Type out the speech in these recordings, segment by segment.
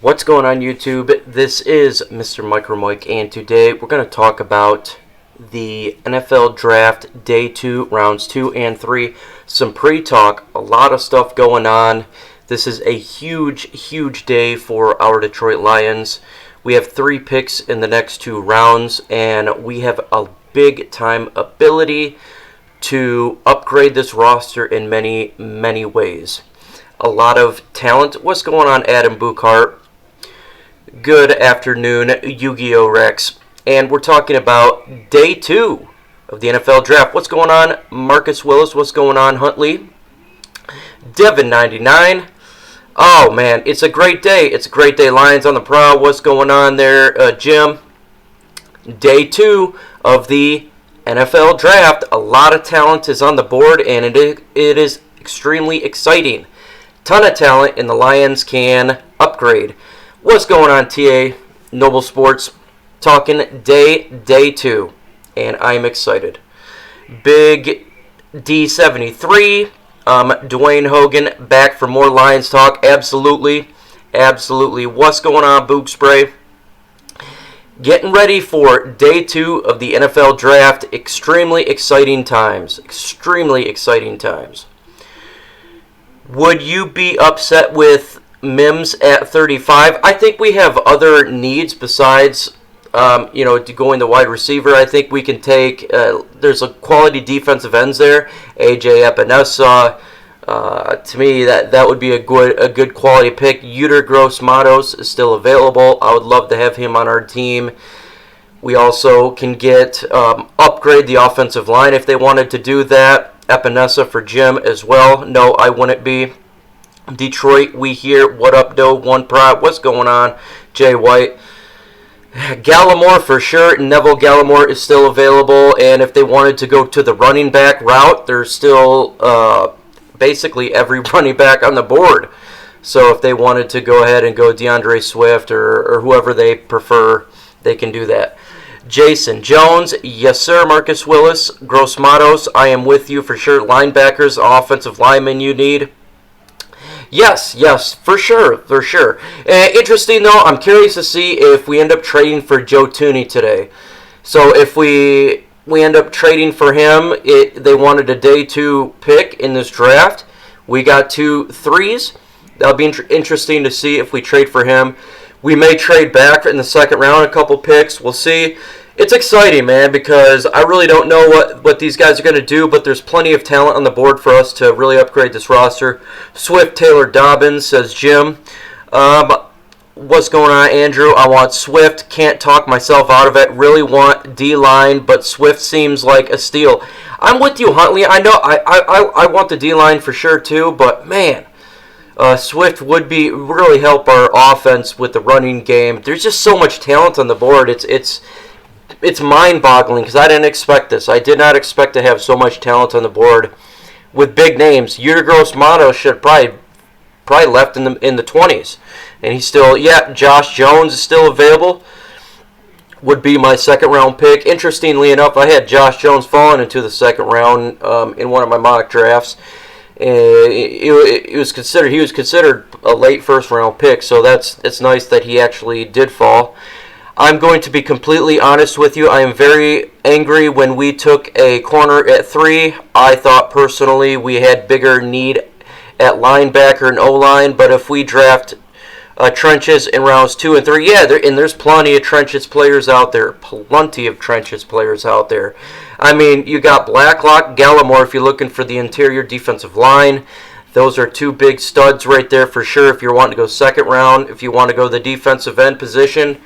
What's going on YouTube? This is Mr. Micro Mike, and today we're going to talk about the NFL Draft Day 2, Rounds 2 and 3. Some pre-talk, a lot of stuff going on. This is a huge day for our Detroit Lions. We have 3 picks in the next 2 rounds, and we have a big-time ability to upgrade this roster in many ways. A lot of talent. What's going on, Adam Buchart? Good afternoon, Yu-Gi-Oh! Rex. And we're talking about Day 2 of the NFL Draft. What's going on, Marcus Willis? What's going on, Huntley? Devin99. Oh, man, it's a great day. It's a great day. Lions on the prowl. What's going on there, Jim? Day 2 of the NFL Draft. A lot of talent is on the board, and it is extremely exciting. Ton of talent, and the Lions can upgrade. What's going on, TA? Noble Sports. Talking day 2, and I'm excited. Big D73. Dwayne Hogan back for more Lions talk. Absolutely. What's going on, Boog Spray? Getting ready for Day 2 of the NFL Draft. Extremely exciting times. Would you be upset with Mims at 35? I think we have other needs besides, going the wide receiver. I think we can take, there's a quality defensive ends there. AJ Epinesa, to me, that would be a good quality pick. Yuter Gross-Matos is still available. I would love to have him on our team. We also can upgrade the offensive line if they wanted to do that. Epinesa for Jim as well. No, I wouldn't be. Detroit, we hear. What up, Doe? One Pride. What's going on? Jay White. Gallimore for sure. Neville Gallimore is still available. And if they wanted to go to the running back route, there's still basically every running back on the board. So if they wanted to go ahead and go DeAndre Swift or whoever they prefer, they can do that. Jason Jones, yes sir. Marcus Willis, Gross-Matos, I am with you for sure. Linebackers, offensive linemen you need. Yes, for sure. Interesting though, I'm curious to see if we end up trading for Joe Thuney today. So if we end up trading for him, they wanted a Day 2 pick in this draft. We got 2 3s. That'll be interesting to see if we trade for him. We may trade back in the second round, a couple picks. We'll see. It's exciting, man, because I really don't know what these guys are going to do, but there's plenty of talent on the board for us to really upgrade this roster. Swift Taylor Dobbins, says Jim. What's going on, Andrew? I want Swift. Can't talk myself out of it. Really want D-line, but Swift seems like a steal. I'm with you, Huntley. I know I want the D-line for sure, too, but, man, Swift would really help our offense with the running game. There's just so much talent on the board. It's mind-boggling because I didn't expect this. I did not expect to have so much talent on the board with big names. Yuter Gross-Matos should probably left in the 20s, and he's still. Yeah, Josh Jones is still available. Would be my second round pick. Interestingly enough, I had Josh Jones falling into the second round in one of my mock drafts. He was considered a late first round pick, so it's nice that he actually did fall. I'm going to be completely honest with you. I am very angry when we took a corner at 3. I thought personally we had bigger need at linebacker and O-line, but if we draft trenches in rounds 2 and 3, there's plenty of trenches players out there. I mean, you got Blacklock, Gallimore if you're looking for the interior defensive line. Those are 2 big studs right there for sure if you're wanting to go second round. If you want to go the defensive end position,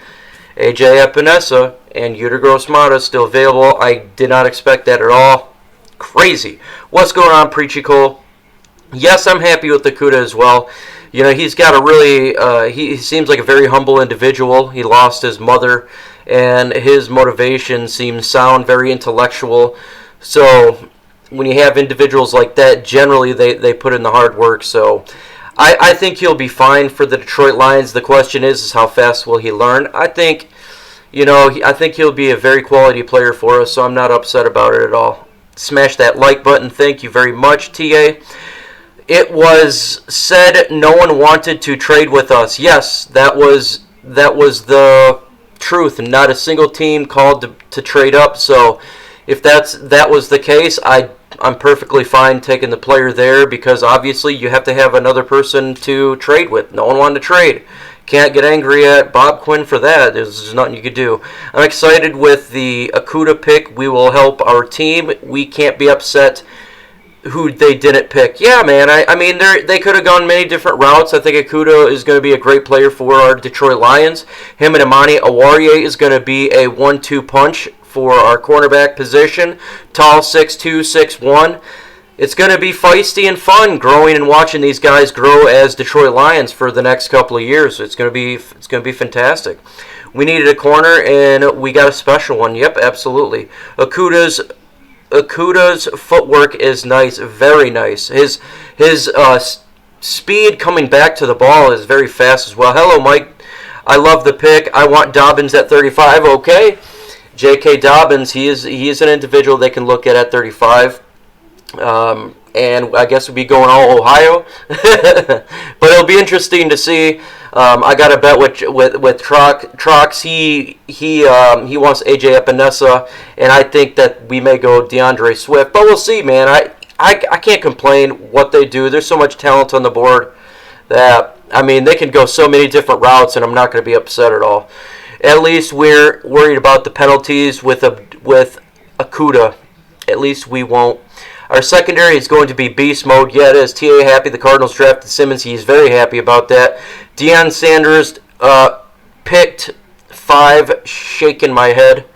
AJ Epinesa and Yuter Gross-Matos still available. I did not expect that at all. Crazy. What's going on, Preachy Cole? Yes, I'm happy with Okuda as well. He's got he seems like a very humble individual. He lost his mother, and his motivation seems sound, very intellectual. So when you have individuals like that, generally they put in the hard work. So I think he'll be fine for the Detroit Lions. The question is how fast will he learn? I think he'll be a very quality player for us, so I'm not upset about it at all. Smash that like button. Thank you very much, TA. It was said no one wanted to trade with us. Yes, that was the truth. Not a single team called to trade up. So if that was the case, I'm perfectly fine taking the player there because obviously you have to have another person to trade with. No one wanted to trade. Can't get angry at Bob Quinn for that. There's nothing you could do. I'm excited with the Okuda pick. We will help our team. We can't be upset who they didn't pick. Yeah, man. I mean, they could have gone many different routes. I think Okuda is going to be a great player for our Detroit Lions. Him and Amani Awarie is going to be a 1-2 punch for our cornerback position. Tall, 6'2", 6'1". It's going to be feisty and fun growing and watching these guys grow as Detroit Lions for the next couple of years. It's going to be fantastic. We needed a corner and we got a special one. Yep, absolutely. Okuda's footwork is nice, very nice. His speed coming back to the ball is very fast as well. Hello, Mike. I love the pick. I want Dobbins at 35. Okay, J.K. Dobbins. He is an individual they can look at 35. And I guess we'll be going all Ohio, but it'll be interesting to see. I got a bet with Trox. He wants AJ Epinesa, and I think that we may go DeAndre Swift, but we'll see, man. I can't complain what they do. There's so much talent on the board that I mean they can go so many different routes, and I'm not going to be upset at all. At least we're worried about the penalties with Okuda. At least we won't. Our secondary is going to be beast mode. Yeah, it is. T.A. happy. The Cardinals drafted Simmons. He's very happy about that. Deion Sanders picked 5. Shaking my head.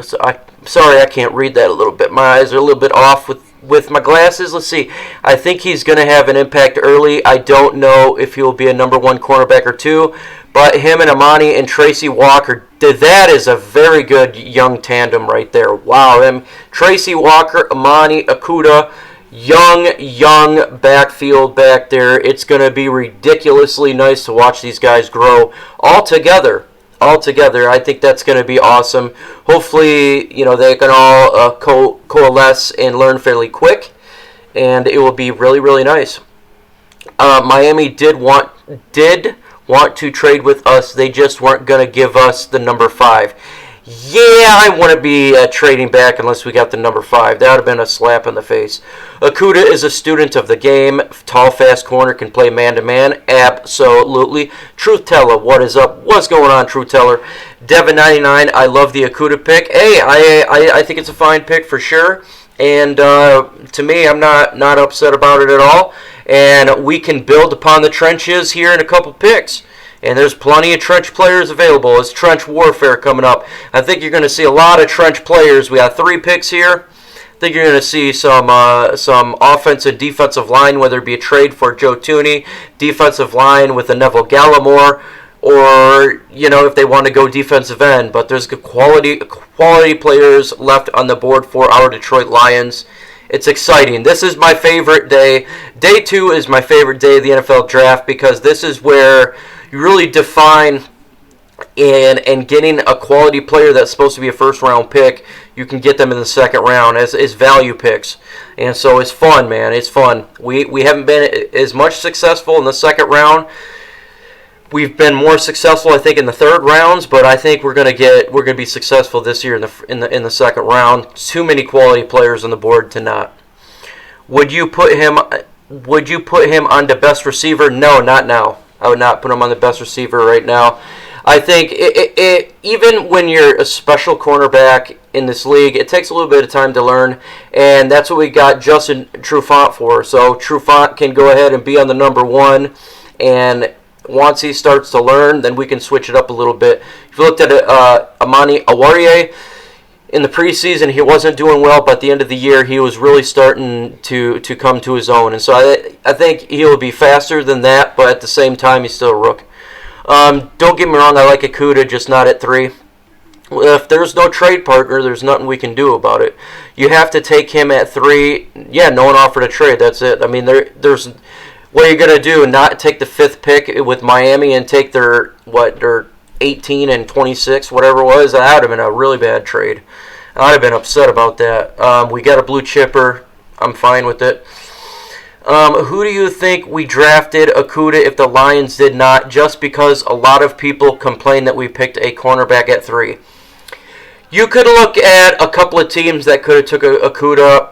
Sorry, I can't read that a little bit. My eyes are a little bit off with my glasses. Let's see. I think he's going to have an impact early. I don't know if he will be a number 1 cornerback or 2. But him and Amani and Tracy Walker, that is a very good young tandem right there. Wow, Tracy Walker, Amani, Okuda, young backfield back there. It's going to be ridiculously nice to watch these guys grow all together. I think that's going to be awesome. Hopefully, they can all coalesce and learn fairly quick, and it will be really, really nice. Miami did want to trade with us. They just weren't going to give us the number 5. Yeah, I wouldn't be trading back unless we got the number 5. That would have been a slap in the face. Okuda is a student of the game. Tall, fast corner, can play man-to-man. Absolutely. Truth Teller, what is up? What's going on, Truth Teller? Devin99, I love the Okuda pick. Hey, I think it's a fine pick for sure. And to me, I'm not upset about it at all. And we can build upon the trenches here in a couple picks. And there's plenty of trench players available. It's trench warfare coming up. I think you're going to see a lot of trench players. We got 3 picks here. I think you're going to see some offensive, defensive line, whether it be a trade for Joe Thuney, defensive line with a Neville Gallimore, or if they want to go defensive end. But there's quality players left on the board for our Detroit Lions. It's exciting. This is my favorite day. Day 2 is my favorite day of the NFL draft because this is where you really define and getting a quality player that's supposed to be a first-round pick. You can get them in the second round as value picks. And so it's fun, man. It's fun. We haven't been as much successful in the second round. We've been more successful, I think, in the third rounds, but I think we're gonna be successful this year in the second round. Too many quality players on the board to not. Would you put him on the best receiver? No, not now. I would not put him on the best receiver right now. I think even when you're a special cornerback in this league, it takes a little bit of time to learn, and that's what we got Justin Trufant for. So Trufant can go ahead and be on the number 1, and once he starts to learn, then we can switch it up a little bit. If you looked at Amani Awarie in the preseason, he wasn't doing well, but at the end of the year, he was really starting to come to his own. And so I think he'll be faster than that, but at the same time, he's still a rook. Don't get me wrong, I like Okuda, just not at 3. If there's no trade partner, there's nothing we can do about it. You have to take him at 3. Yeah, no one offered a trade. That's it. I mean, there's... What are you going to do? Not take the 5th pick with Miami and take their 18 and 26, whatever it was? That would have been a really bad trade. I'd have been upset about that. We got a blue chipper. I'm fine with it. Who do you think we drafted Okuda if the Lions did not? Just because a lot of people complain that we picked a cornerback at 3. You could look at a couple of teams that could have took Okuda.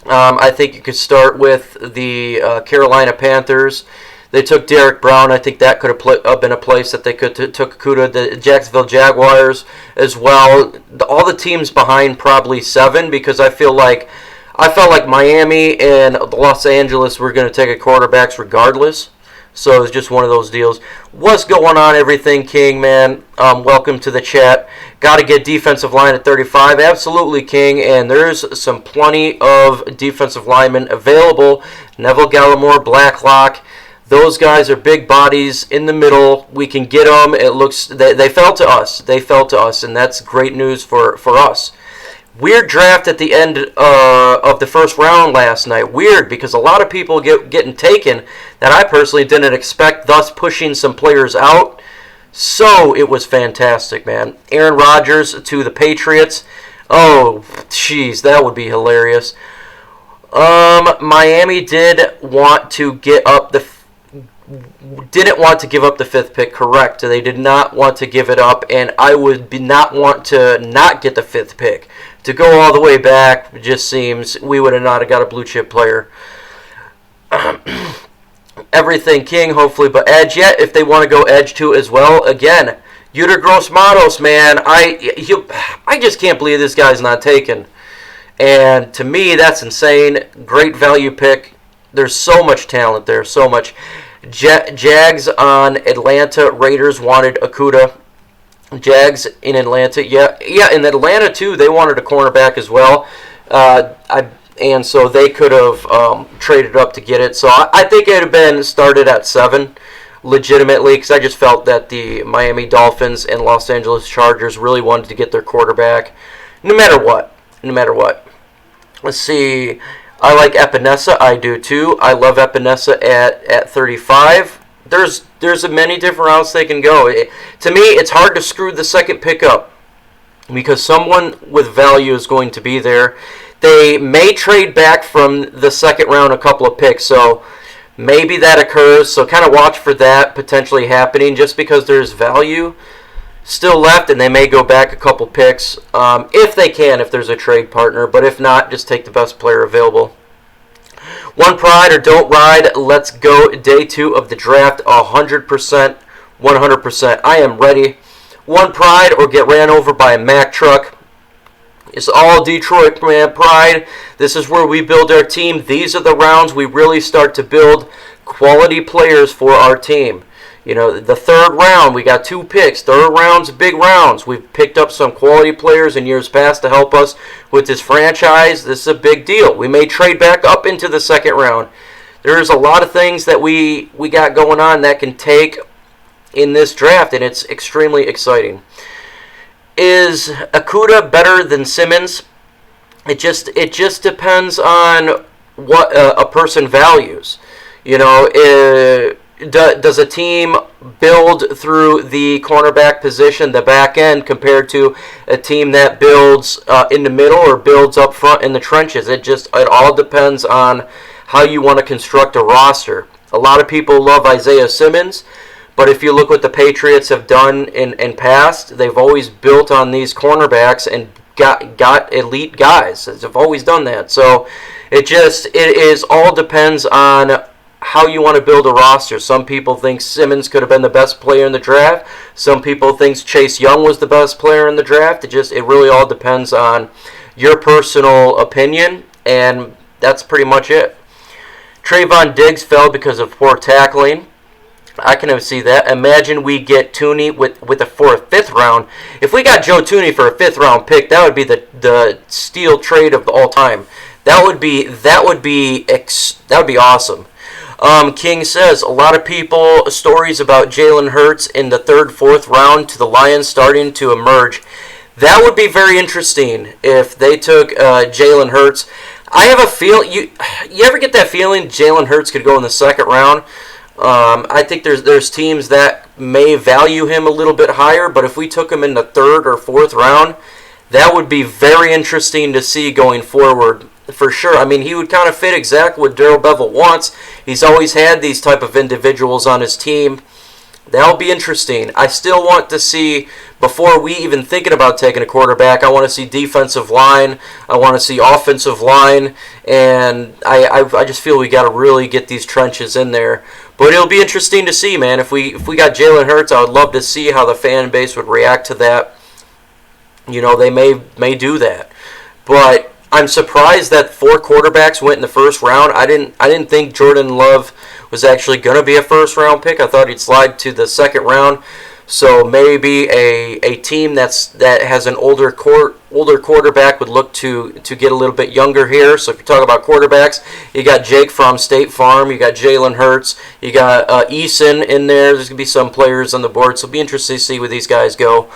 I think you could start with the Carolina Panthers. They took Derek Brown. I think that could have been a place that they could took Okuda. The Jacksonville Jaguars as well. All the teams behind probably 7, because I felt like Miami and Los Angeles were going to take a quarterbacks regardless. So it was just one of those deals. What's going on, everything, King, man? Welcome to the chat. Got to get defensive line at 35. Absolutely, King. And there's some plenty of defensive linemen available. Neville Gallimore, Blacklock. Those guys are big bodies in the middle. We can get them. It looks they fell to us. They fell to us, and that's great news for us. Weird draft at the end of the first round last night. Weird, because a lot of people getting taken that I personally didn't expect, thus pushing some players out. So it was fantastic, man. Aaron Rodgers to the Patriots. Oh, jeez, that would be hilarious. Miami didn't want to give up the 5th pick, correct. They did not want to give it up, and I would not want to not get the 5th pick. To go all the way back just seems we would have not got a blue chip player. Everything, King, hopefully, but edge yet if they want to go edge too as well. Again, Yuter Gross-Matos, man, I just can't believe this guy's not taken. And to me, that's insane. Great value pick. There's so much talent there, so much. Jags on Atlanta. Raiders wanted Okuda. Jags in Atlanta. Yeah, in Atlanta, too, they wanted a cornerback as well. And so they could have traded up to get it. So I think it would have been started at 7, legitimately, because I just felt that the Miami Dolphins and Los Angeles Chargers really wanted to get their quarterback no matter what. No matter what. Let's see. I like Epinesa. I do too. I love Epinesa at 35. There's many different routes they can go. To me, it's hard to screw the second pick up because someone with value is going to be there. They may trade back from the second round a couple of picks, so maybe that occurs. So kind of watch for that potentially happening just because there's value still left, and they may go back a couple picks if they can, if there's a trade partner. But if not, just take the best player available. One pride or don't ride. Let's go. Day 2 of the draft. 100%, 100%. I am ready. One pride or get ran over by a Mack truck. It's all Detroit, man. Pride. This is where we build our team. These are the rounds we really start to build quality players for our team. You know, the 3rd round, we got 2 picks. 3rd round's big rounds. We've picked up some quality players in years past to help us with this franchise. This is a big deal. We may trade back up into the 2nd round. There's a lot of things that we got going on that can take in this draft, and it's extremely exciting. Is Okuda better than Simmons? It just depends on what a person values. You know, does a team build through the cornerback position, the back end, compared to a team that builds in the middle or builds up front in the trenches? It all depends on how you want to construct a roster. A lot of people love Isaiah Simmons, but if you look what the Patriots have done in past, they've always built on these cornerbacks and got elite guys. They've always done that. So it all depends on how you want to build a roster. Some people think Simmons could have been the best player in the draft. Some people think Chase Young was the best player in the draft. It really all depends on your personal opinion, and that's pretty much it. Trayvon Diggs fell because of poor tackling. I can see that. Imagine we get Tooney with a 4th-5th round. If we got Joe Tooney for a 5th round pick, that would be the steal trade of all time. That would be awesome. King says, a lot of people, stories about Jalen Hurts in the 3rd, 4th round to the Lions starting to emerge. That would be very interesting if they took Jalen Hurts. I have a feel, you ever get that feeling Jalen Hurts could go in the 2nd round? I think there's teams that may value him a little bit higher, but if we took him in the 3rd or 4th round, that would be very interesting to see going forward. for sure. I mean, he would kind of fit exactly what Darrell Bevell wants. He's always had these type of individuals on his team. That'll be interesting. I still want to see, before we even thinking about taking a quarterback, I want to see defensive line. I want to see offensive line. And I just feel we got to really get these trenches in there. But it'll be interesting to see, man. If we got Jalen Hurts, I would love to see how the fan base would react to that. You know, they may do that. But I'm surprised that 4 quarterbacks went in the first round. I didn't think Jordan Love was actually going to be a first-round pick. I thought he'd slide to the second round. So maybe a team that has an older quarterback would look to get a little bit younger here. So if you talk about quarterbacks, you got Jake from State Farm, you got Jalen Hurts, you got Eason in there. There's going to be some players on the board, so it'll be interesting to see where these guys go.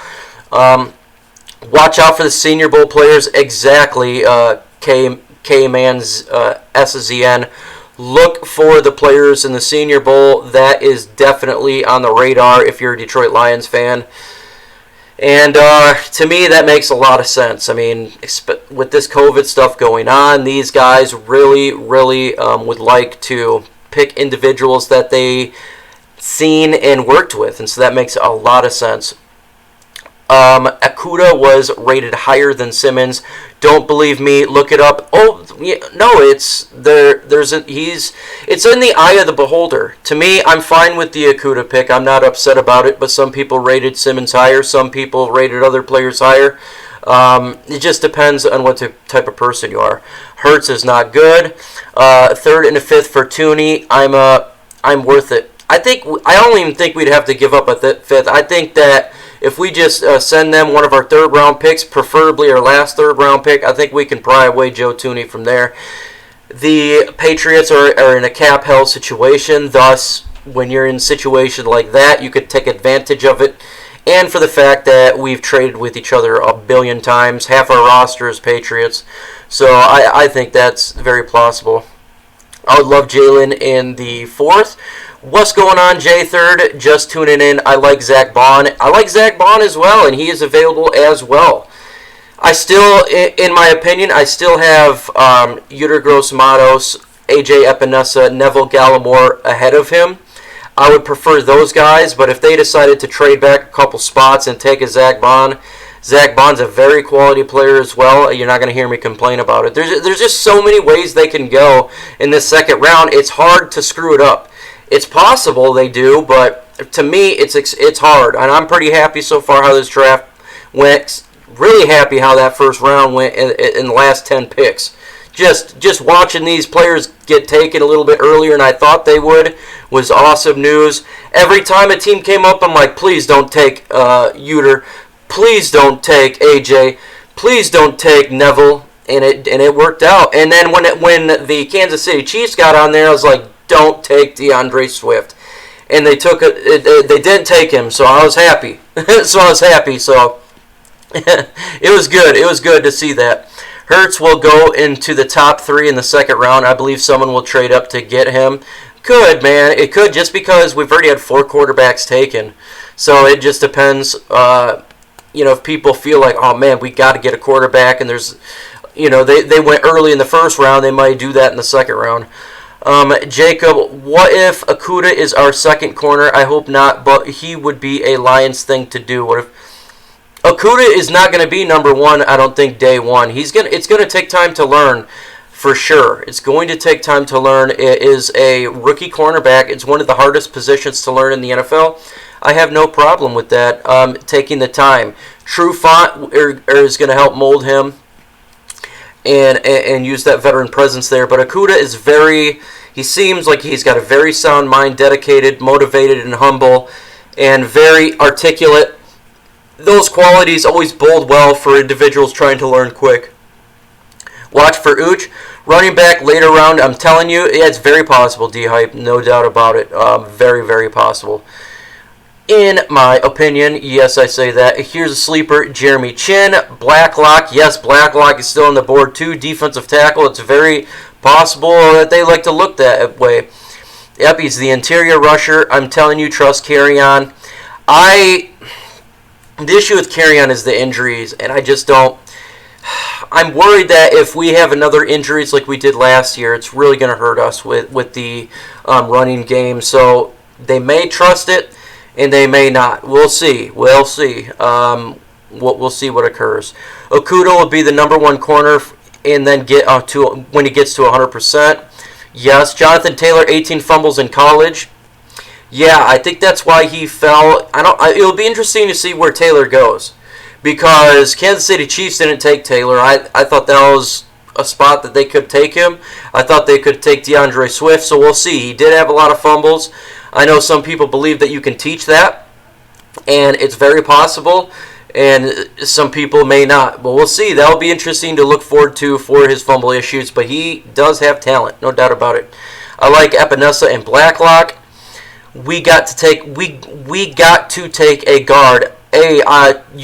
Watch out for the Senior Bowl players. Exactly, K-Man's SZN. Look for the players in the Senior Bowl. That is definitely on the radar if you're a Detroit Lions fan. And to me, that makes a lot of sense. I mean, with this COVID stuff going on, these guys really would like to pick individuals that they seen and worked with. And so that makes a lot of sense. Okuda was rated higher than Simmons. Don't believe me? Look it up. Oh, yeah, no, it's there. It's in the eye of the beholder. To me, I'm fine with the Okuda pick. I'm not upset about it. But some people rated Simmons higher. Some people rated other players higher. It just depends on what type of person you are. Hurts is not good. 3rd and a 5th for Tooney. I'm worth it. I don't even think we'd have to give up a 5th. I think that if we just send them one of our 3rd-round picks, preferably our last 3rd-round pick, I think we can pry away Joe Tooney from there. The Patriots are in a cap-held situation. Thus, when you're in a situation like that, you could take advantage of it. And for the fact that we've traded with each other a billion times. Half our roster is Patriots. So I think that's very plausible. I would love Jalen in the 4th. What's going on, J3rd? Just tuning in. I like Zach Bond. I like Zach Bond as well, and he is available as well. I still, in my opinion, I still have Yuter Gross-Matos, AJ Epinesa, Neville Gallimore ahead of him. I would prefer those guys, but if they decided to trade back a couple spots and take a Zach Bond's a very quality player as well. You're not going to hear me complain about it. There's just so many ways they can go in this second round. It's hard to screw it up. It's possible they do, but to me, it's hard. And I'm pretty happy so far how this draft went. Really happy how that first round went in the last 10 picks. Just watching these players get taken a little bit earlier than I thought they would was awesome news. Every time a team came up, I'm like, please don't take Yuter. Please don't take AJ. Please don't take Neville. And it worked out. And then when the Kansas City Chiefs got on there, I was like, don't take DeAndre Swift. And they didn't take him, so I was happy. So it was good. It was good to see that. Hurts will go into the top 3 in the second round. I believe someone will trade up to get him. Could, man. It could, just because we've already had 4 quarterbacks taken. So it just depends, if people feel like, oh, man, we got to get a quarterback, and there's, they went early in the first round, they might do that in the second round. Jacob, what if Okuda is our second corner? I hope not, but he would be a Lions thing to do. What if Okuda is not going to be number 1? I don't think day 1. It's going to take time to learn, for sure. It's going to take time to learn. It is a rookie cornerback. It's one of the hardest positions to learn in the NFL. I have no problem with that. Taking the time. True Font is going to help mold him and use that veteran presence there. But Okuda is he seems like he's got a very sound mind, dedicated, motivated, and humble, and very articulate. Those qualities always bode well for individuals trying to learn quick. Watch for Uch. Running back later round, I'm telling you, it's very possible, D-Hype, no doubt about it. Very, very possible. In my opinion, yes, I say that. Here's a sleeper, Jeremy Chin. Blacklock, yes, Blacklock is still on the board too. Defensive tackle, it's very possible that they like to look that way. Yep, he's the interior rusher. I'm telling you, trust Kerryon. The issue with Kerryon is the injuries, and I just don't. I'm worried that if we have another injuries like we did last year, it's really going to hurt us with the running game. So they may trust it, and they may not. We'll see. We'll see. We'll see what occurs. Okuda will be the number one corner, and then get to when he gets to 100%. Yes, Jonathan Taylor, 18 fumbles in college. Yeah, I think that's why he fell. It'll be interesting to see where Taylor goes, because Kansas City Chiefs didn't take Taylor. I thought that was a spot that they could take him. I thought they could take DeAndre Swift, so we'll see. He did have a lot of fumbles. I know some people believe that you can teach that, and it's very possible, and some people may not. But we'll see. That'll be interesting to look forward to for his fumble issues, but he does have talent, no doubt about it. I like Epinesa and Blacklock. We got to take a guard. You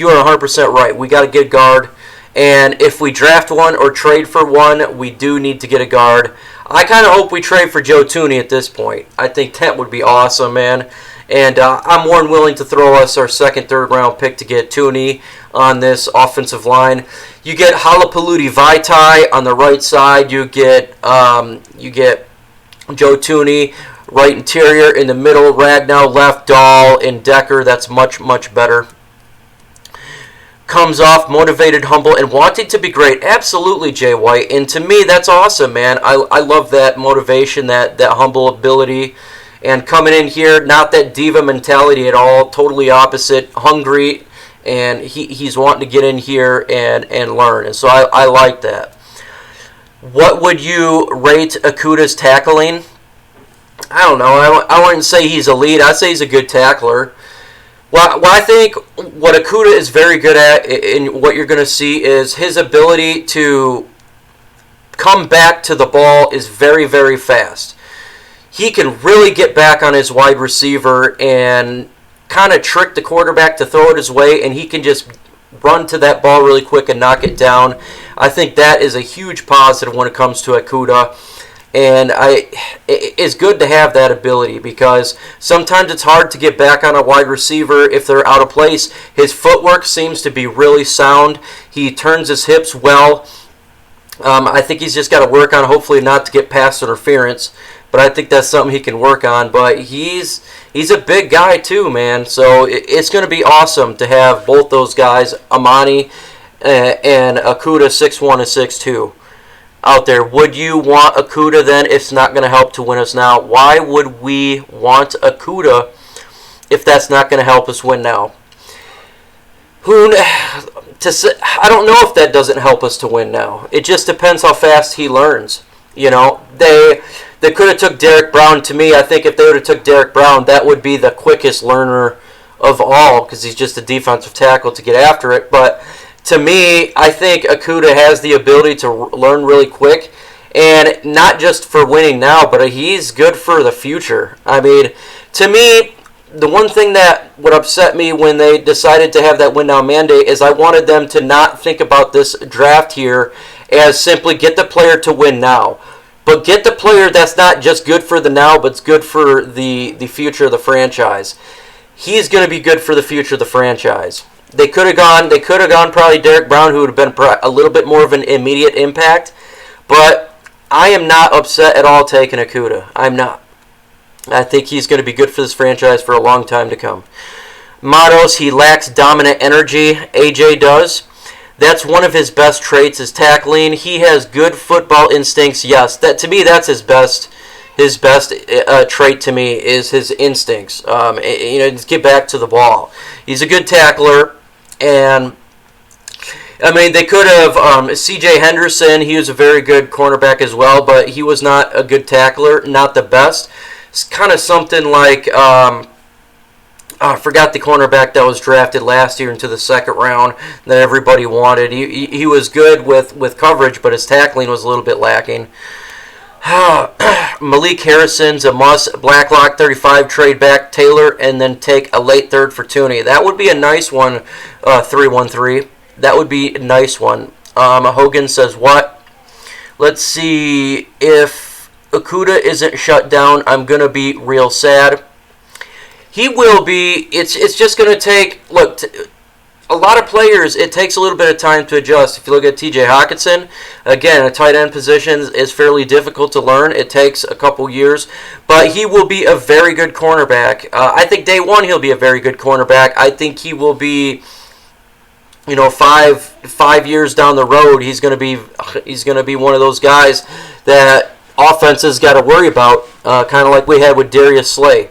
are 100% right. We got to get a guard. And if we draft one or trade for one, we do need to get a guard. I kind of hope we trade for Joe Thuney at this point. I think that would be awesome, man. And I'm more than willing to throw us our second, third round pick to get Thuney on this offensive line. You get Halapaludi Vaitai on the right side. You get Joe Thuney, right interior. In the middle, Ragnow left, Dahl, and Decker. That's much, much better. Comes off motivated, humble, and wanting to be great. Absolutely, Jay White. And to me, that's awesome, man. I love that motivation, that humble ability. And coming in here, not that diva mentality at all. Totally opposite. Hungry, and he's wanting to get in here and learn. And so I like that. What would you rate Okuda's tackling? I don't know. I wouldn't say he's elite. I'd say he's a good tackler. Well, I think what Okuda is very good at, and what you're going to see, is his ability to come back to the ball is very, very fast. He can really get back on his wide receiver and kind of trick the quarterback to throw it his way, and he can just run to that ball really quick and knock it down. I think that is a huge positive when it comes to Okuda. And it's good to have that ability, because sometimes it's hard to get back on a wide receiver if they're out of place. His footwork seems to be really sound. He turns his hips well. I think he's just got to work on, hopefully, not to get pass interference. But I think that's something he can work on. But he's a big guy too, man. So it's going to be awesome to have both those guys, Amani and Okuda, 6'1" and 6'2". Out there. Would you want Okuda then if it's not going to help to win us now? Why would we want Okuda if that's not going to help us win now? I don't know if that doesn't help us to win now. It just depends how fast he learns. You know, they could have took Derek Brown. To me, I think if they would have took Derek Brown, that would be the quickest learner of all, because he's just a defensive tackle to get after it. But to me, I think Okuda has the ability to learn really quick, and not just for winning now, but he's good for the future. I mean, to me, the one thing that would upset me when they decided to have that win now mandate is I wanted them to not think about this draft here as simply get the player to win now, but get the player that's not just good for the now, but it's good for the future of the franchise. He's going to be good for the future of the franchise. They could have gone probably Derek Brown, who would have been a little bit more of an immediate impact. But I am not upset at all taking Okuda. I'm not. I think he's going to be good for this franchise for a long time to come. Matos, he lacks dominant energy. AJ does. That's one of his best traits, is tackling. He has good football instincts. Yes, to me, that's his best. His best trait to me is his instincts. Just get back to the ball. He's a good tackler. And, I mean, they could have C.J. Henderson. He was a very good cornerback as well, but he was not a good tackler, not the best. It's kind of something like, I forgot the cornerback that was drafted last year into the second round that everybody wanted. He was good with coverage, but his tackling was a little bit lacking. Malik Harrison's a must. Blacklock 35, trade back Taylor, and then take a late third for Thuney. That would be a nice one, 313. That would be a nice one. Hogan says what? Let's see. If Okuda isn't shut down, I'm going to be real sad. He will be. It's just going to take, look, a lot of players, it takes a little bit of time to adjust. If you look at T.J. Hockenson, again, a tight end position is fairly difficult to learn. It takes a couple years, but he will be a very good cornerback. I think day one he'll be a very good cornerback. I think he will be, 5 years down the road, he's going to be one of those guys that offenses got to worry about, kind of like we had with Darius Slay,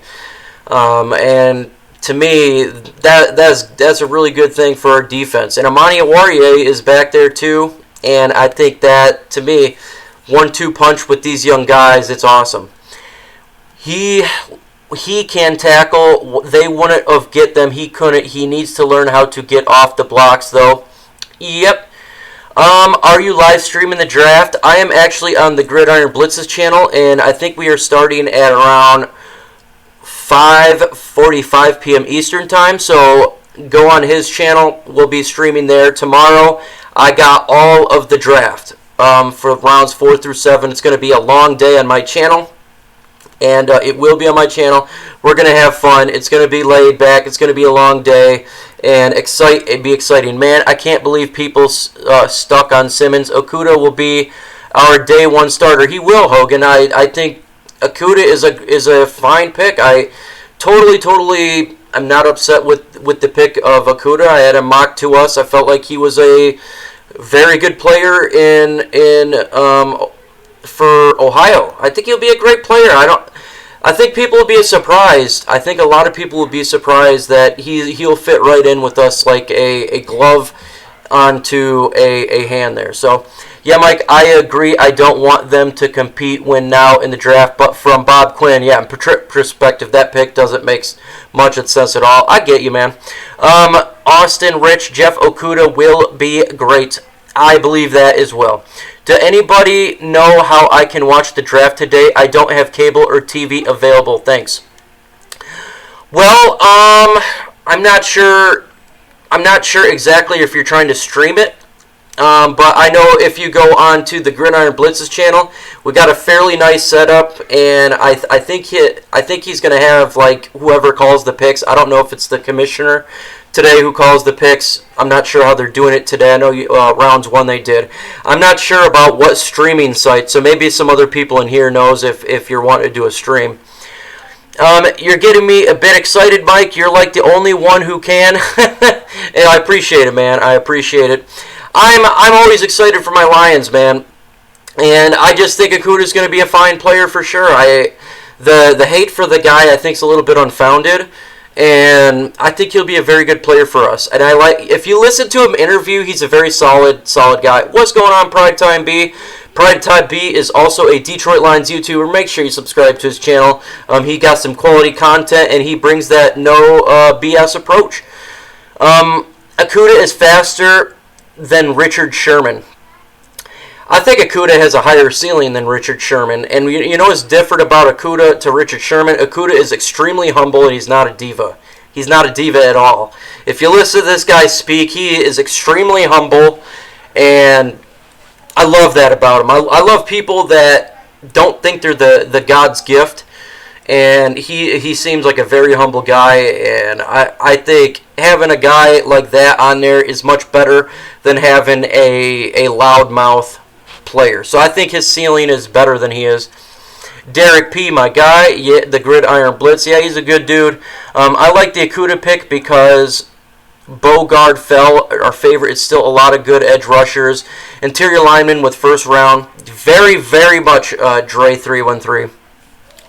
and to me, that's a really good thing for our defense. And Amani Oruwariye is back there too, and I think that, to me, 1-2 punch with these young guys, it's awesome. He can tackle. They wouldn't have get them. He couldn't. He needs to learn how to get off the blocks, though. Yep. Are you live streaming the draft? I am actually on the Gridiron Blitzes channel, and I think we are starting at around 5:45 p.m. Eastern time, so go on his channel. We'll be streaming there tomorrow. I got all of the draft for rounds 4 through 7. It's going to be a long day on my channel, and it will be on my channel. We're going to have fun. It's going to be laid back. It's going to be a long day, and it'd be exciting. Man, I can't believe people stuck on Simmons. Okuda will be our day one starter. He will, Hogan. I think Okuda is a fine pick. I totally I'm not upset with the pick of Okuda. I had him mocked to us. I felt like he was a very good player for Ohio. I think he'll be a great player. I think people will be surprised. I think a lot of people will be surprised that he'll fit right in with us like a glove onto a hand there. So, yeah, Mike, I agree. I don't want them to compete win now in the draft, but from Bob Quinn, yeah, in perspective, that pick doesn't make much sense at all. I get you, man. Austin, Rich, Jeff Okuda will be great. I believe that as well. Do anybody know how I can watch the draft today? I don't have cable or TV available. Thanks. Well, I'm not sure exactly if you're trying to stream it. But I know if you go on to the Gridiron Blitzes channel, we got a fairly nice setup, and I think he's going to have like whoever calls the picks. I don't know if it's the commissioner today who calls the picks. I'm not sure how they're doing it today. I know rounds 1 they did. I'm not sure about what streaming site, so maybe some other people in here knows if you're wanting to do a stream. You're getting me a bit excited, Mike. You're like the only one who can. And I appreciate it, man. I appreciate it. I'm always excited for my Lions, man, and I just think Okuda's going to be a fine player for sure. The hate for the guy I think is a little bit unfounded, and I think he'll be a very good player for us. And if you listen to him interview, he's a very solid guy. What's going on, Pride Time B? Pride Time B is also a Detroit Lions YouTuber. Make sure you subscribe to his channel. He got some quality content, and he brings that no BS approach. Okuda is faster than Richard Sherman. I think Okuda has a higher ceiling than Richard Sherman. And you know what's different about Okuda to Richard Sherman? Okuda is extremely humble, and he's not a diva. He's not a diva at all. If you listen to this guy speak, he is extremely humble, and I love that about him. I love people that don't think they're the God's gift, and he seems like a very humble guy, and I think having a guy like that on there is much better than having a loudmouth player. So I think his ceiling is better than he is. Derek P., my guy, yeah, the Gridiron Blitz, yeah, he's a good dude. I like the Okuda pick because Bogard fell. Our favorite is still a lot of good edge rushers. Interior lineman with first round. Very, very much Dre 313.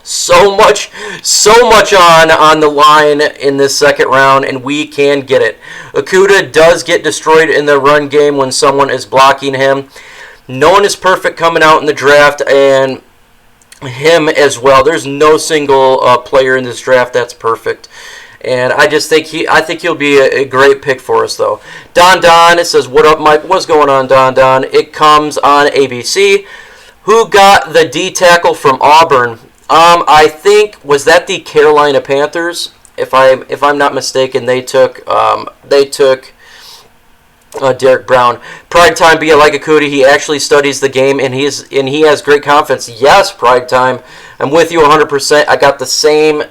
So much on the line in this second round, and we can get it. Okuda does get destroyed in the run game when someone is blocking him. No one is perfect coming out in the draft, and him as well. There's no single player in this draft that's perfect. And I think he'll be a great pick for us, though. Don, it says, what up, Mike? What's going on, Don? It comes on ABC. Who got the D tackle from Auburn? I think, was that the Carolina Panthers? If I'm not mistaken, they took Derek Brown. Pride Time, be like Okuda. He actually studies the game, and he has great confidence. Yes, Pride Time. I'm with you 100%. I got the same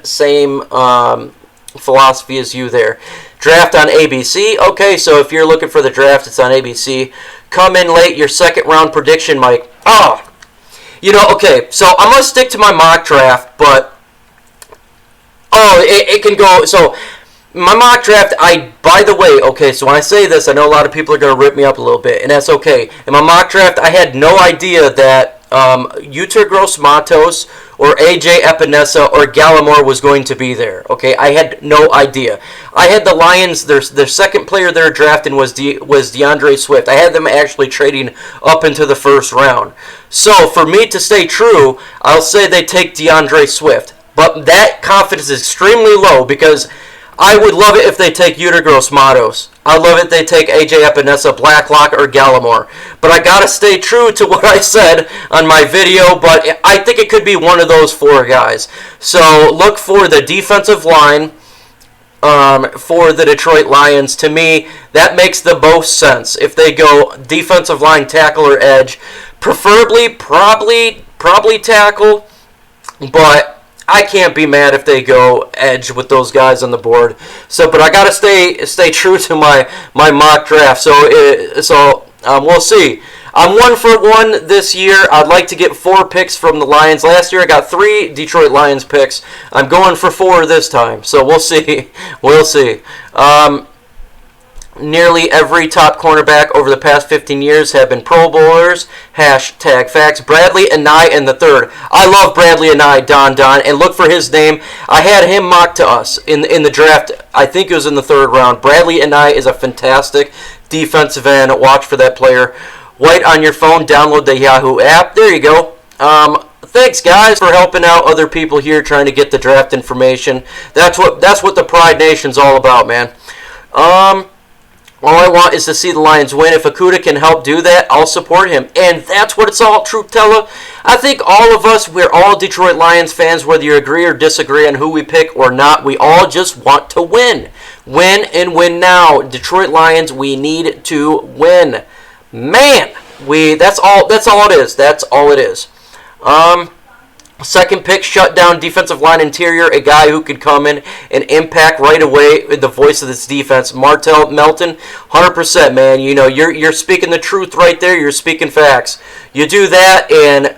philosophy as you there. Draft on ABC. Okay, so if you're looking for the draft, it's on ABC. Come in late. Your second round prediction, Mike. Oh, okay. So I'm gonna stick to my mock draft, but it can go. So my mock draft, by the way, okay, so when I say this, I know a lot of people are going to rip me up a little bit, and that's okay. In my mock draft, I had no idea that Yetur Gross-Matos or AJ Epinesa or Gallimore was going to be there, okay? I had no idea. I had the Lions, their second player they're drafting was DeAndre Swift. I had them actually trading up into the first round. So for me to stay true, I'll say they take DeAndre Swift. But that confidence is extremely low because I would love it if they take Yetur Gross-Matos. I'd love it if they take AJ Epinesa, Blacklock, or Gallimore. But I gotta stay true to what I said on my video, but I think it could be one of those four guys. So look for the defensive line for the Detroit Lions. To me, that makes the most sense. If they go defensive line, tackle, or edge, preferably, probably tackle, but I can't be mad if they go edge with those guys on the board. So, but I gotta stay true to my mock draft. So we'll see. I'm 1 for 1 this year. I'd like to get 4 picks from the Lions. Last year I got 3 Detroit Lions picks. I'm going for 4 this time. So we'll see. We'll see. Nearly every top cornerback over the past 15 years have been Pro Bowlers. Hashtag facts. Bradley Anae in the third. I love Bradley Anae, Don, and look for his name. I had him mocked to us in the draft. I think it was in the 3rd round. Bradley Anae is a fantastic defensive end. Watch for that player. White on your phone. Download the Yahoo app. There you go. Thanks, guys, for helping out other people here trying to get the draft information. That's what the Pride Nation's all about, man. All I want is to see the Lions win. If Okuda can help do that, I'll support him. And that's what it's all, truth teller. I think all of us, we're all Detroit Lions fans, whether you agree or disagree on who we pick or not. We all just want to win. Win and win now. Detroit Lions, we need to win. Man, that's all it is. That's all it is. Second pick, shut down defensive line interior, a guy who could come in and impact right away the voice of this defense. Martell Melton, 100%, man. You're speaking the truth right there. You're speaking facts. You do that, and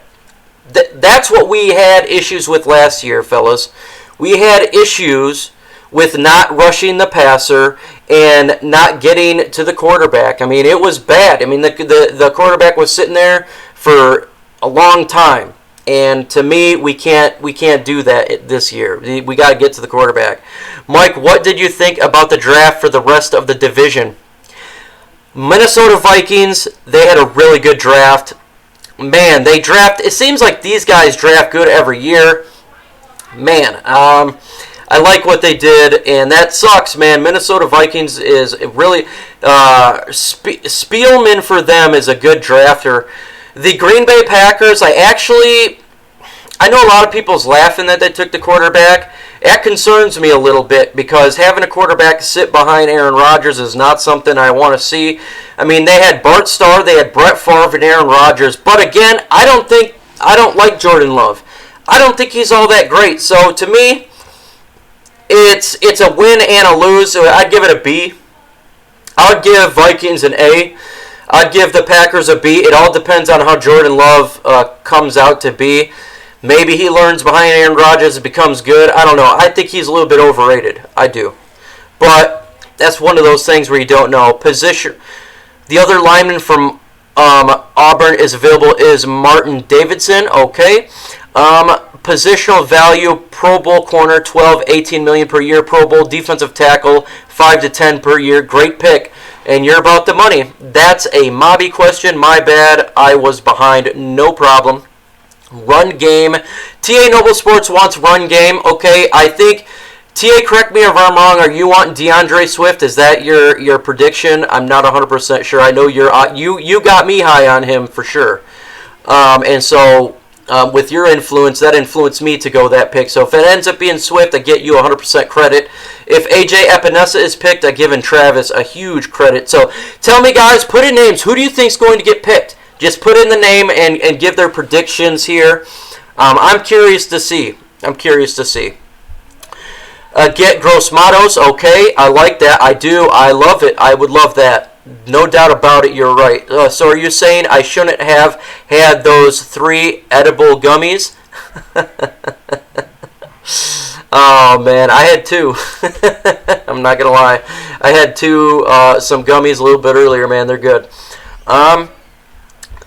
that's what we had issues with last year, fellas. We had issues with not rushing the passer and not getting to the quarterback. I mean, it was bad. I mean, the quarterback was sitting there for a long time. And to me, we can't do that this year. We got to get to the quarterback. Mike, what did you think about the draft for the rest of the division? Minnesota Vikings, they had a really good draft. Man, it seems like these guys draft good every year. Man, I like what they did, and that sucks, man. Minnesota Vikings is really... Spielman for them is a good drafter. The Green Bay Packers, I know a lot of people's laughing that they took the quarterback. That concerns me a little bit because having a quarterback sit behind Aaron Rodgers is not something I want to see. I mean, they had Bart Starr, they had Brett Favre, and Aaron Rodgers. But again, I don't like Jordan Love. I don't think he's all that great. So to me, it's a win and a lose. So I'd give it a B. I would give Vikings an A. I'd give the Packers a B. It all depends on how Jordan Love comes out to be. Maybe he learns behind Aaron Rodgers and becomes good. I don't know. I think he's a little bit overrated. I do. But that's one of those things where you don't know. Position. The other lineman from Auburn is available is Martin Davidson. Okay. Positional value, Pro Bowl corner, 12, 18 million per year. Pro Bowl defensive tackle, 5 to 10 per year. Great pick. And you're about the money. That's a Mobby question. My bad. I was behind. No problem. Run game. TA Noble Sports wants run game. Okay, I think... TA, correct me if I'm wrong. Are you wanting DeAndre Swift? Is that your prediction? I'm not 100% sure. I know you got me high on him for sure. And so... with your influence, that influenced me to go that pick. So if it ends up being Swift, I get you 100% credit. If AJ Epinesa is picked, I give Travis a huge credit. So tell me, guys, put in names. Who do you think is going to get picked? Just put in the name and give their predictions here. I'm curious to see. Get Gross Matos. Okay, I like that. I do. I love it. I would love that. No doubt about it. You're right. So are you saying I shouldn't have had those 3 edible gummies? Oh man, I had 2. I'm not gonna lie. I had 2 some gummies a little bit earlier. Man, they're good.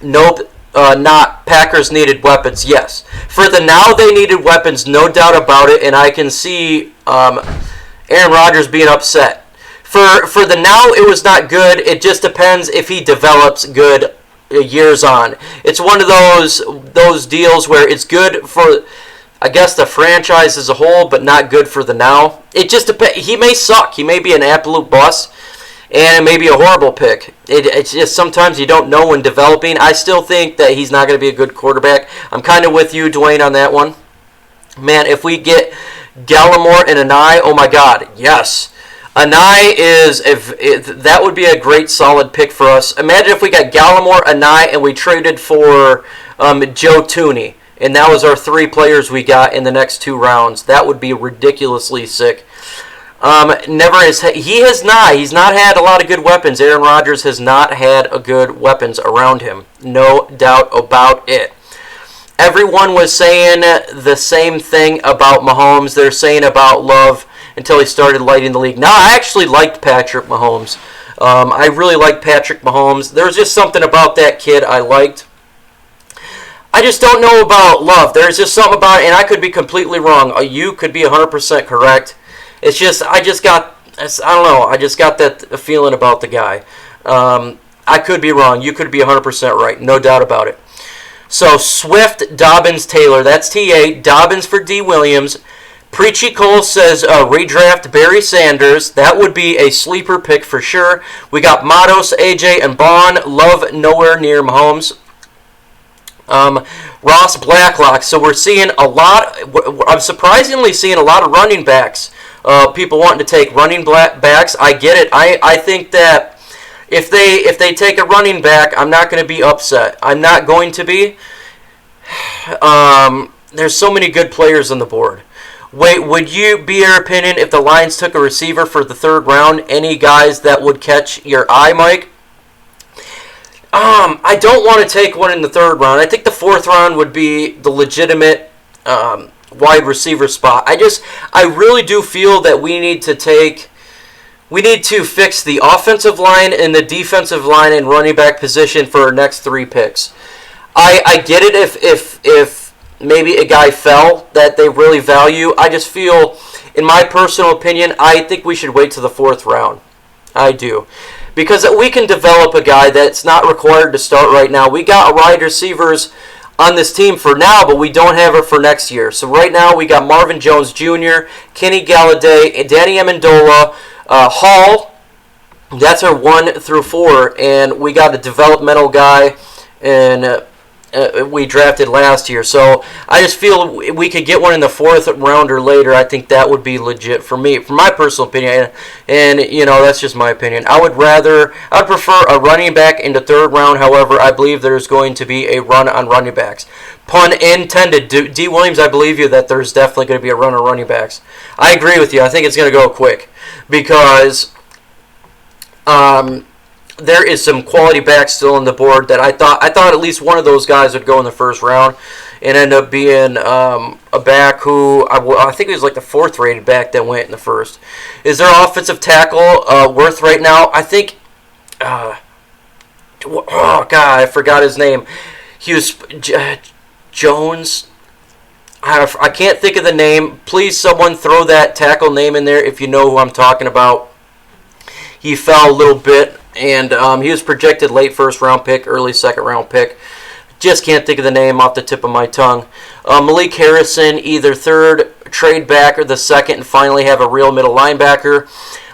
Nope. Not Packers needed weapons. Yes, for the now they needed weapons, no doubt about it, and I can see Aaron Rodgers being upset. For the now, it was not good. It just depends if he develops good years on. It's one of those deals where it's good for, I guess, the franchise as a whole, but not good for the now. It just depends. He may suck. He may be an absolute bust. And it may be a horrible pick. It's just sometimes you don't know when developing. I still think that he's not going to be a good quarterback. I'm kind of with you, Dwayne, on that one. Man, if we get Gallimore and Anai, oh my God, yes. Anai that would be a great solid pick for us. Imagine if we got Gallimore, Anai, and we traded for Joe Tooney. And that was our 3 players we got in the next 2 rounds. That would be ridiculously sick. He's not had a lot of good weapons. Aaron Rodgers has not had a good weapons around him. No doubt about it. Everyone was saying the same thing about Mahomes. They're saying about Love until he started lighting the league. Now, I actually liked Patrick Mahomes. I really liked Patrick Mahomes. There was just something about that kid I liked. I just don't know about Love. There's just something about it, and I could be completely wrong. You could be 100% correct. It's just, I don't know, I just got that feeling about the guy. I could be wrong. You could be 100% right. No doubt about it. So, Swift, Dobbins, Taylor. That's TA. Dobbins for D. Williams. Preachy Cole says redraft Barry Sanders. That would be a sleeper pick for sure. We got Matos, AJ, and Bond. Love nowhere near Mahomes. Ross Blacklock. So we're seeing a lot. I'm surprisingly seeing a lot of running backs. People wanting to take running backs. I get it. I think that if they take a running back, I'm not going to be upset. I'm not going to be. There's so many good players on the board. Wait, would you be your opinion if the Lions took a receiver for the 3rd round? Any guys that would catch your eye, Mike? I don't want to take one in the 3rd round. I think the 4th round would be the legitimate wide receiver spot. I really do feel that we need to fix the offensive line and the defensive line and running back position for our next 3 picks. I get it if maybe a guy fell that they really value. I just feel, in my personal opinion, I think we should wait to the 4th round. I do. Because we can develop a guy that's not required to start right now. We got wide receivers on this team for now, but we don't have it for next year. So right now we got Marvin Jones Jr., Kenny Galladay, Danny Amendola, Hall. That's our 1 through 4, and we got a developmental guy, and we drafted last year. So I just feel we could get one in the 4th round or later. I think that would be legit for me, for my personal opinion. And that's just my opinion. I would prefer a running back in the 3rd round. However, I believe there's going to be a run on running backs. Pun intended. D. Williams, I believe you that there's definitely going to be a run on running backs. I agree with you. I think it's going to go quick because there is some quality backs still on the board that I thought at least one of those guys would go in the 1st round and end up being a back who I think he was like the 4th rated back that went in the 1st. Is there offensive tackle worth right now? I think oh God, I forgot his name. He was Jones. I can't think of the name. Please, someone throw that tackle name in there if you know who I'm talking about. He fell a little bit. And he was projected late 1st round pick, early 2nd round pick. Just can't think of the name off the tip of my tongue. Malik Harrison, either 3rd trade back or the 2nd, and finally have a real middle linebacker.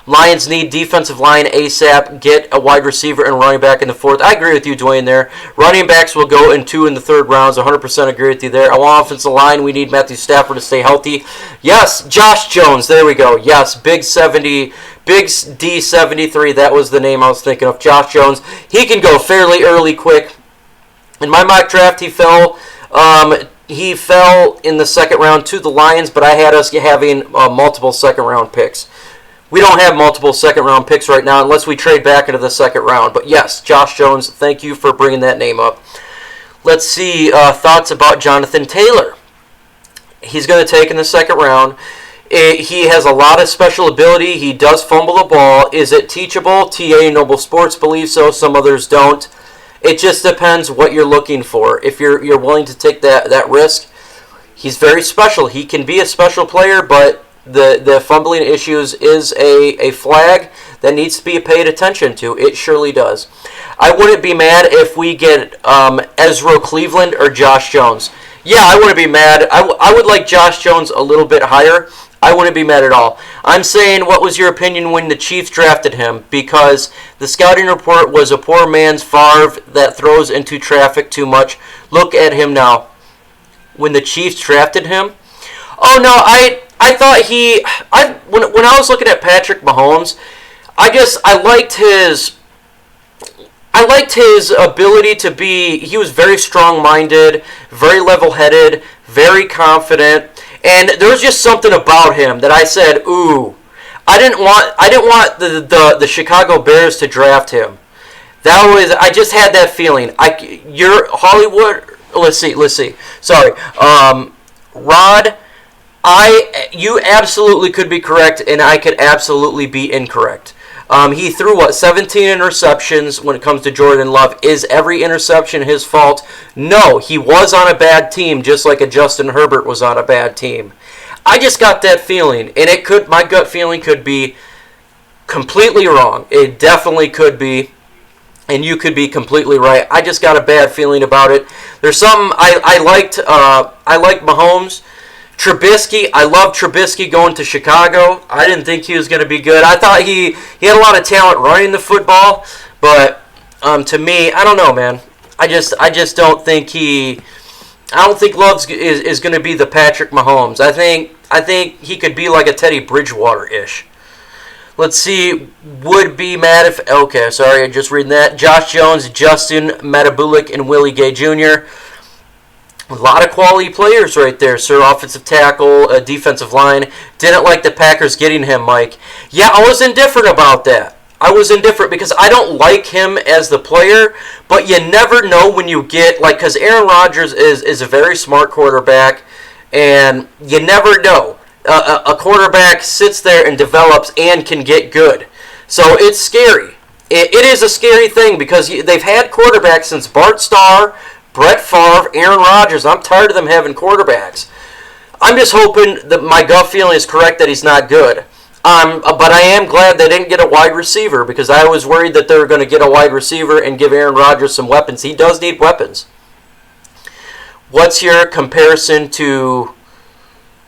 Lions need defensive line ASAP. Get a wide receiver and running back in the 4th. I agree with you, Dwayne, there. Running backs will go in 2 and the 3rd rounds. 100% agree with you there. I want offensive line. We need Matthew Stafford to stay healthy. Yes, Josh Jones. There we go. Yes, Big D73. That was the name I was thinking of. Josh Jones. He can go fairly early, quick. In my mock draft, he fell he fell in the second round to the Lions, but I had us having multiple second-round picks. We don't have multiple second-round picks right now unless we trade back into the second round. But yes, Josh Jones, thank you for bringing that name up. Let's see thoughts about Jonathan Taylor. He's going to take in the second round. He has a lot of special ability. He does fumble the ball. Is it teachable? TA Noble Sports believes so. Some others don't. It just depends what you're looking for. If you're willing to take that risk, he's very special. He can be a special player, but the fumbling issues is a flag that needs to be paid attention to. It surely does. I wouldn't be mad if we get Ezra Cleveland or Josh Jones. Yeah, I wouldn't be mad. I would like Josh Jones a little bit higher. I wouldn't be mad at all. I'm saying, what was your opinion when the Chiefs drafted him? Because the scouting report was a poor man's Favre that throws into traffic too much. Look at him now. When the Chiefs drafted him? Oh, no, I thought when I was looking at Patrick Mahomes, I liked his ability to be, he was very strong-minded, very level-headed, very confident. And there was just something about him that I said, ooh, I didn't want the Chicago Bears to draft him. I just had that feeling. You're Hollywood. Let's see. Sorry, Rod. You absolutely could be correct, and I could absolutely be incorrect. He threw 17 interceptions when it comes to Jordan Love. Is every interception his fault? No, he was on a bad team, just like a Justin Herbert was on a bad team. I just got that feeling, and my gut feeling could be completely wrong. It definitely could be, and you could be completely right. I just got a bad feeling about it. There's something I liked. I liked Mahomes. Trubisky, I love Trubisky going to Chicago. I didn't think he was going to be good. I thought he had a lot of talent running the football, but to me, I don't know, man. I just don't think Love is going to be the Patrick Mahomes. I think he could be like a Teddy Bridgewater-ish. Let's see. Would be mad if... Okay, sorry, I'm just reading that. Josh Jones, Justin Matabulik, and Willie Gay Jr. A lot of quality players right there, sir. Offensive tackle, defensive line. Didn't like the Packers getting him, Mike. Yeah, I was indifferent about that. I was indifferent because I don't like him as the player, but you never know when you get, because Aaron Rodgers is a very smart quarterback, and you never know. A quarterback sits there and develops and can get good. So it's scary. It is a scary thing because they've had quarterbacks since Bart Starr, Brett Favre, Aaron Rodgers. I'm tired of them having quarterbacks. I'm just hoping that my gut feeling is correct that he's not good. But I am glad they didn't get a wide receiver because I was worried that they were going to get a wide receiver and give Aaron Rodgers some weapons. He does need weapons. What's your comparison to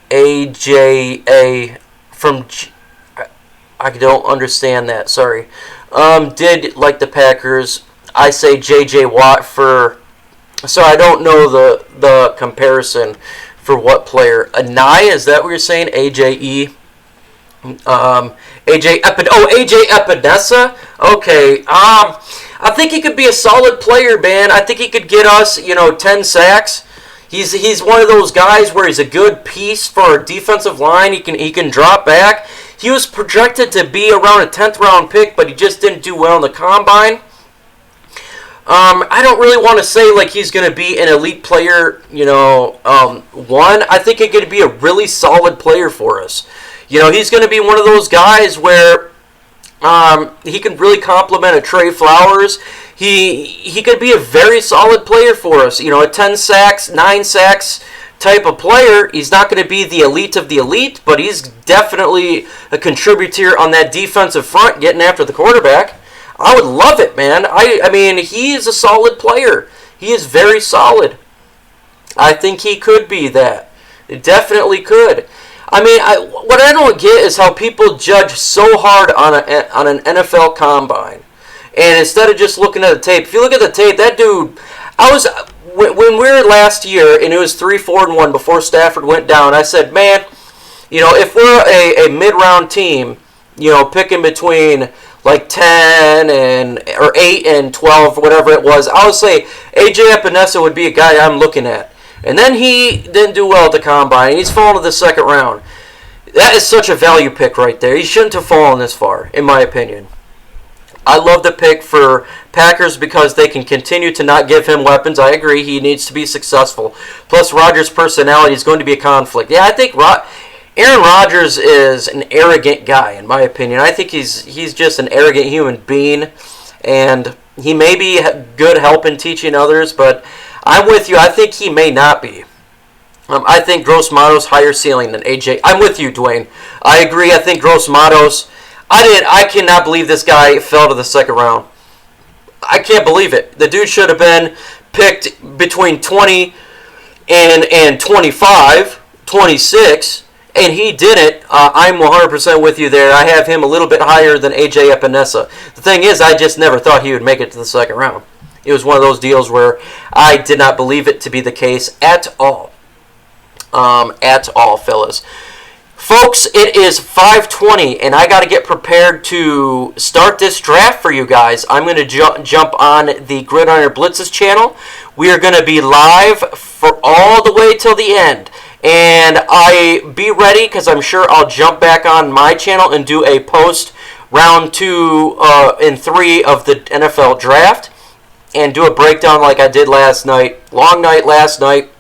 AJA from... I don't understand that. Sorry. Did like the Packers. I say J.J. Watt for... So I don't know the comparison for what player. Anai, is that what you're saying? AJE? AJ Epinesa? Okay. I think he could be a solid player, man. I think he could get us, 10 sacks. He's one of those guys where he's a good piece for a defensive line. He can drop back. He was projected to be around a 10th round pick, but he just didn't do well in the combine. I don't really want to say like he's going to be an elite player, one. I think he could be a really solid player for us. He's going to be one of those guys where he can really complement a Trey Flowers. He could be a very solid player for us. A 10 sacks, 9 sacks type of player. He's not going to be the elite of the elite, but he's definitely a contributor on that defensive front getting after the quarterback. I would love it, man. I mean, he is a solid player. He is very solid. I think he could be that. It definitely could. I mean, what I don't get is how people judge so hard on an NFL combine. And instead of just looking at the tape, if you look at the tape, that dude, when we were last year, and it was 3-4-1 before Stafford went down, I said, man, if we're a mid-round team, picking between like 10 or 8 and 12, whatever it was, I would say AJ Epinesa would be a guy I'm looking at. And then he didn't do well at the combine. He's fallen to the second round. That is such a value pick right there. He shouldn't have fallen this far, in my opinion. I love the pick for Packers because they can continue to not give him weapons. I agree. He needs to be successful. Plus, Rodgers' personality is going to be a conflict. Yeah, I think Aaron Rodgers is an arrogant guy, in my opinion. I think he's just an arrogant human being, and he may be good help in teaching others, but I'm with you. I think he may not be. I think Gross Matos higher ceiling than AJ. I'm with you, Dwayne. I agree. I think Gross Matos. I cannot believe this guy fell to the second round. I can't believe it. The dude should have been picked between 20 and 25, 26, and he didn't. I'm 100% with you there. I have him a little bit higher than AJ Epinesa. The thing is, I just never thought he would make it to the second round. It was one of those deals where I did not believe it to be the case at all. At all, fellas. Folks, it is 5:20, and I got to get prepared to start this draft for you guys. I'm going to jump on the Gridiron Blitzes channel. We are going to be live for all the way till the end. And be ready, because I'm sure I'll jump back on my channel and do a post round 2 and 3 of the NFL draft and do a breakdown like I did last night. Long night last night.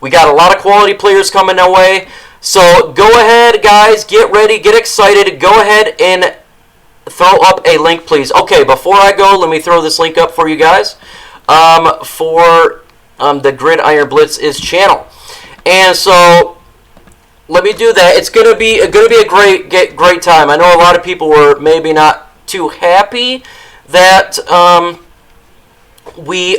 We got a lot of quality players coming our way. So go ahead, guys. Get ready. Get excited. Go ahead and throw up a link, please. Okay, before I go, let me throw this link up for you guys for the Gridiron Blitzes channel. And so let me do that. It's gonna be a great time. I know a lot of people were maybe not too happy that we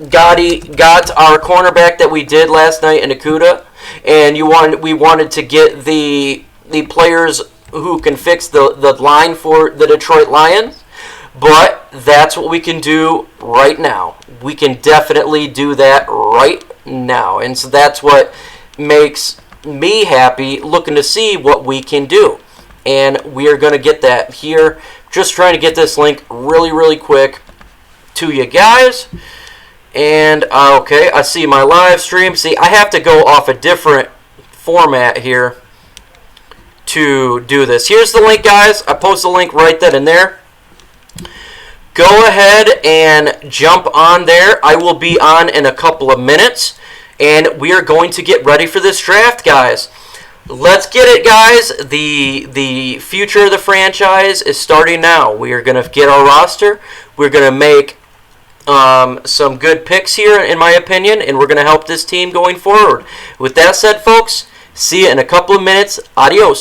got our cornerback that we did last night in Okuda, and we wanted to get the players who can fix the line for the Detroit Lions, but that's what we can do right now. We can definitely do that right now, and so that's what makes me happy, looking to see what we can do, and we are going to get that here. Just trying to get this link really quick to you guys. And, okay, I see my live stream. See, I have to go off a different format here to do this. Here's the link, guys. I post the link right then and there. Go ahead and jump on there. I will be on in a couple of minutes. And we are going to get ready for this draft, guys. Let's get it, guys. The future of the franchise is starting now. We are going to get our roster. We're going to make some good picks here, in my opinion, and we're going to help this team going forward. With that said, folks, see you in a couple of minutes. Adios.